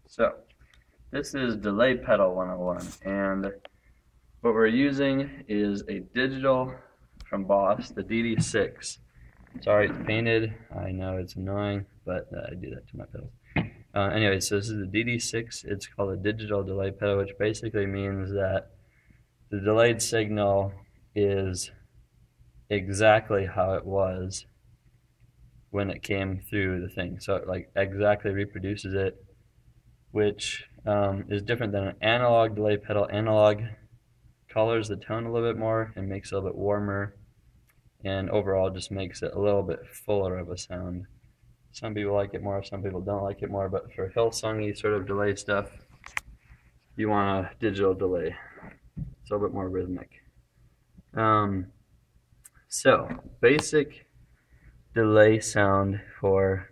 So this is delay pedal 101, and what we're using is a digital from Boss, the DD6. Sorry, it's painted. I know it's annoying, but I do that to my pedals. Anyway, so this is the DD6. It's called a digital delay pedal, which basically means that the delayed signal is exactly how it was when it came through the thing. So it like exactly reproduces it, which is different than an analog delay pedal. Analog colors the tone a little bit more and makes it a little bit warmer, and overall just makes it a little bit fuller of a sound. Some people like it more, some people don't like it more, but for Hillsong-y sort of delay stuff, you want a digital delay. It's a little bit more rhythmic. So, basic delay sound for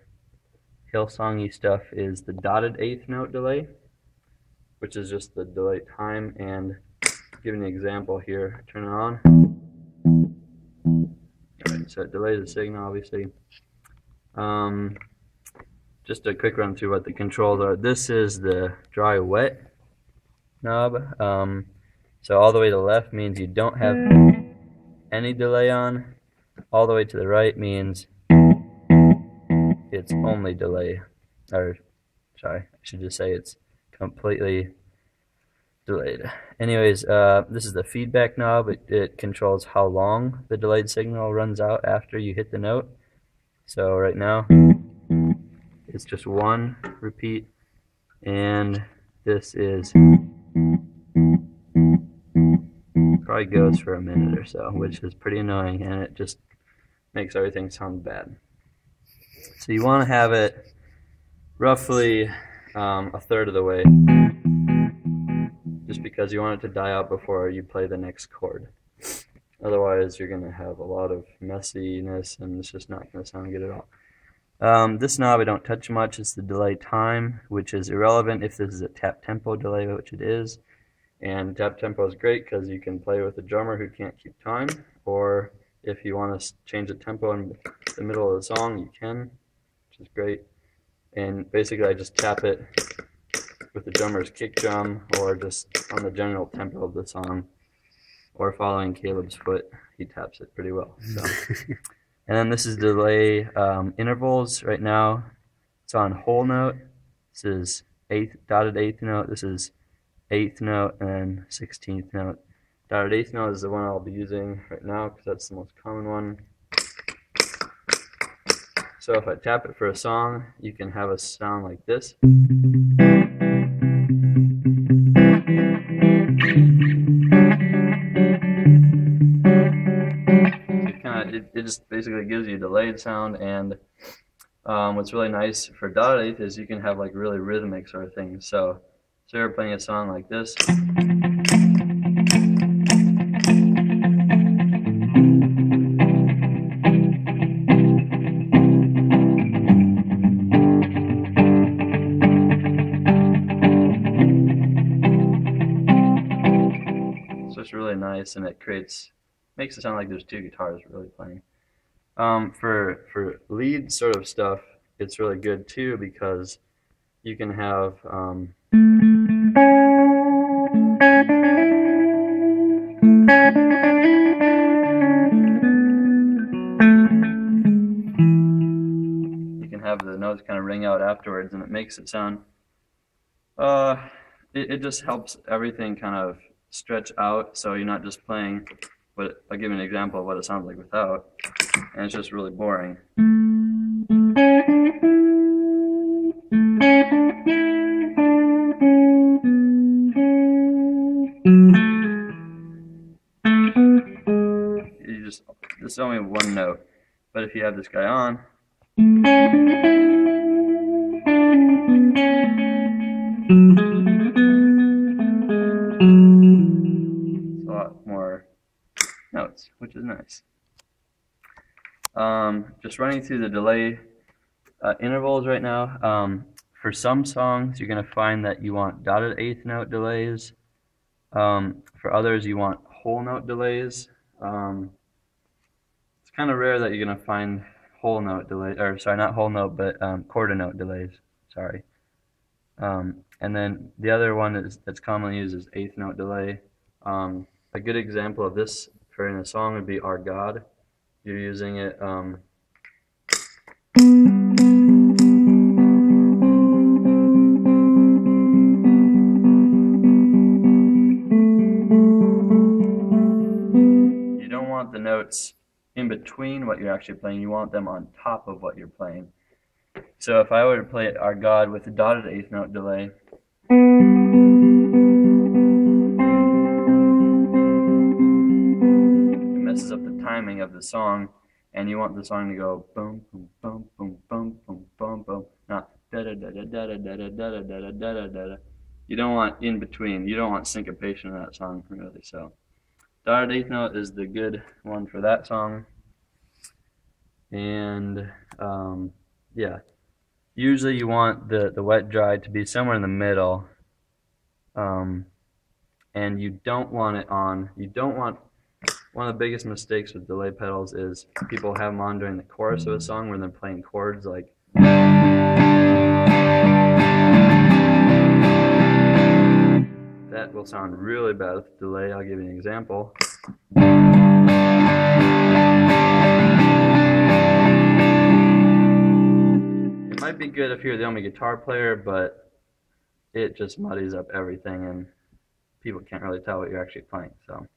Hillsong-y stuff is the dotted eighth note delay, which is just the delay time, and giving an example here, turn it on. Alright, so it delays the signal, obviously. Just a quick run through what the controls are. This is the dry wet knob. So all the way to the left means you don't have any delay on. All the way to the right means it's only delay. Or, sorry, I should just say it's completely delayed. Anyways, this is the feedback knob. It controls how long the delayed signal runs out after you hit the note. So right now, it's just one repeat, and this is probably goes for a minute or so, which is pretty annoying, and it just makes everything sound bad. So you want to have it roughly a third of the way, just because you want it to die out before you play the next chord. Otherwise, you're going to have a lot of messiness, and it's just not going to sound good at all. This knob I don't touch much. It's the delay time, which is irrelevant if this is a tap tempo delay, which it is. And tap tempo is great because you can play with a drummer who can't keep time, or if you want to change the tempo in the middle of the song, you can, which is great. And basically I just tap it with the drummer's kick drum, or just on the general tempo of the song, or following Caleb's foot. He taps it pretty well. So. And then this is delay intervals. Right now it's on whole note. This is dotted eighth note. This is eighth note and 16th note. Dotted eighth note is the one I'll be using right now because that's the most common one. So if I tap it for a song, you can have a sound like this. It just basically gives you a delayed sound, and what's really nice for dotted eighth is you can have like really rhythmic sort of things. So you're playing a song like this. So it's really nice, and it makes it sound like there's two guitars really playing. For lead sort of stuff, it's really good too, because you can have the notes kind of ring out afterwards, and it makes it sound it just helps everything kind of stretch out, so you're not just playing what I'll give you an example of what it sounds like without, and it's just really boring. It's only one note, but if you have this guy on, it's a lot more notes, which is nice. Just running through the delay intervals right now. For some songs, you're going to find that you want dotted eighth note delays. For others, you want whole note delays. It's kind of rare that you're going to find whole note delays, or sorry, not whole note, but quarter note delays. Sorry. And then the other one that's commonly used is eighth note delay. A good example of this for in a song would be Our God. You're using it. You don't want the notes in between what you're actually playing. You want them on top of what you're playing. So if I were to play Our God with a dotted eighth note delay, it messes up the timing of the song, and you want the song to go boom, boom, boom, boom, boom, boom, boom, boom, not da da da da da da da da da da da da da. You don't want in between. You don't want syncopation in that song, really. So dotted eighth note is the good one for that song. And yeah, usually you want the wet dry to be somewhere in the middle, and you don't want it on. You don't want. One of the biggest mistakes with delay pedals is people have them on during the chorus of a song when they're playing chords like. That will sound really bad with delay. I'll give you an example. It might be good if you're the only guitar player, but it just muddies up everything and people can't really tell what you're actually playing. So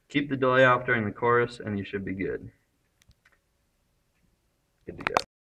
keep the delay off during the chorus and you should be good. Good to go.